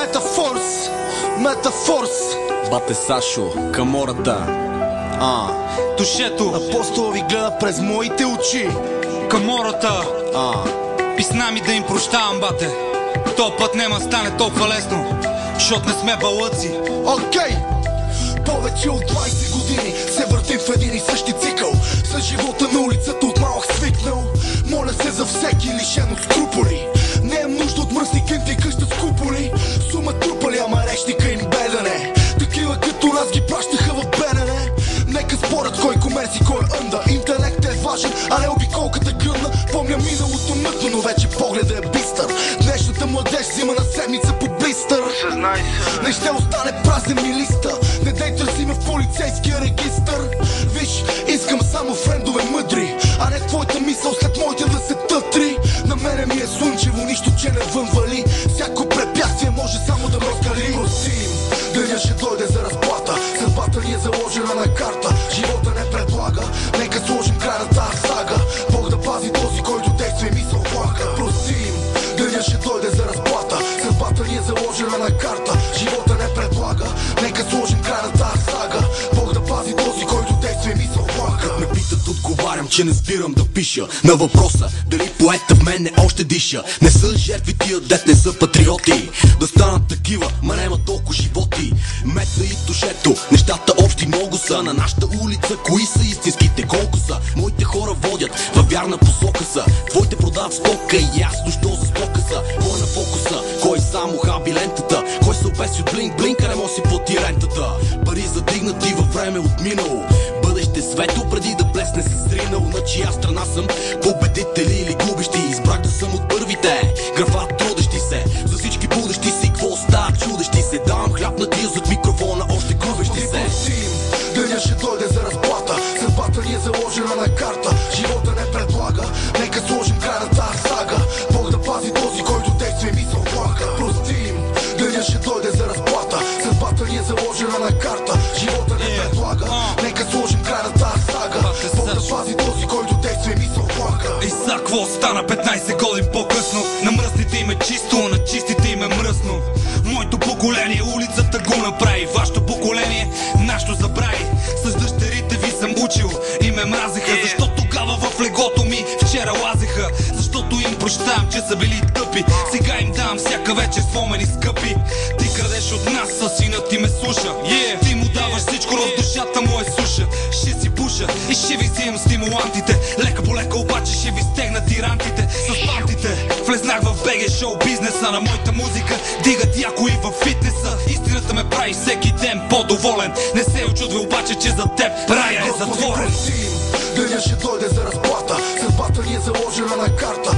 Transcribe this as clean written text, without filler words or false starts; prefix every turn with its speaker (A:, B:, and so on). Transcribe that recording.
A: Метафорс, метафорс.
B: Бате Сашо, Камората.
C: Душето
A: Апостола ви гледа през моите очи.
C: Камората. Писна ми да им прощавам, бате. То път нема стане толкова лесно, защото не сме балъци.
A: Окей! Повече от 20 години се въртим в един и същи цикъл. С живота на улицата от малък свикнал. Моля се за всеки лишен от скруполи. Не е нужда от мръсни кинти къща с куполи. Сума трупали, ама речника им бедане. Такива като нас ги пращаха в БНР. Нека спорят кой комерси, кой ънда. Интелект е важен, а не обиколката гръмна. Помня миналото мътно, но вече погледа е бистър. Днешната младеж взима на седмица по блистър. Не ще остане празен ми листа. Не дай търси ме в полицейския регистър. Виж, искам само френдове мъдри, а не твоята мисъл след моите да се тътри. На мене ми е слънчево, нищо че не вън вали. Всяко препятствие може само да ме разкали. Прости им, деня ще дойде за разплата. Съдбата ни е заложена на карта. Живота не предлага, нека сложим край на тази сага. Бог да пази този, който действа и мисъл влага. Прости им, деня ще дойде за разплата. Съдбата ни е заложена на карта. Живота не предлага, нека сложим край на тази сага. Бог да пази този, който действа и мисъл влага.
B: Ме питат, отговарям, че не спирам да пиша на въпроса дали поета в мен не още диша. Не са жертви тия, дет не са патриоти. Да станат такива, ма нема толкова животи. Метна и душето, нещата общи много са. На нашата улица, кои са истинските, колко са? Моите хора водят във вярна посока са. Твоите продават стока и ясно, що за стока са. Кой на фокуса, кой само хаби лентата, кой се обеси от блинк, а не може си плати рентата. Пари задигнати във време от минало, бъдеще светло преди да блесне се зринало. На чия страна съм, победители или губещи? Избрах да съм от първите, графа трудещи се. За всички будещи си, какво става чудещи се? Давам хляб на тия зад микрофона, още губещи се.
A: Деня ще дойде за разплата. Съдбата ни е заложена на карта. Живота не предлага, нека сложим край на тази сага. Бог да пази този, който действа и мисъл влага. Прости им, деня ще дойде за разплата. Съдбата ни е заложена на карта. Живота не предлага, нека сложим край на тази сага. Бог да пази този, който действа и мисъл влага.
C: И за какво стана 15 години по-късно? На мръсните им е чисто, на чистите им е мръсно. Моето поколение улицата го направи, вашето поколение нашето забрави. С дъщерите ви съм учил и ме мразеха, защо тогава в леглото ми вчера лазеха. Защото им прощавам, че са били тъпи. Сега им давам всяка вечер спомени скъпи. Ти крадеш от нас, със синът ти ме слуша. Ти му даваш всичко, но с душата му е суша. Ще си пуша и ще ви взимам стимулантите. Лека по лека обаче ще ви стегна тирантите с пантите. Влезнах в БГ шоу бизнеса на моята музика. Дигат яко и във фитнеса. Истината ме прави всеки ден по-доволен. Не се очудвай обаче, че за теб рая е затворен.
A: Деня ще дойде за разплата. Съдбата ни е заложена на карта.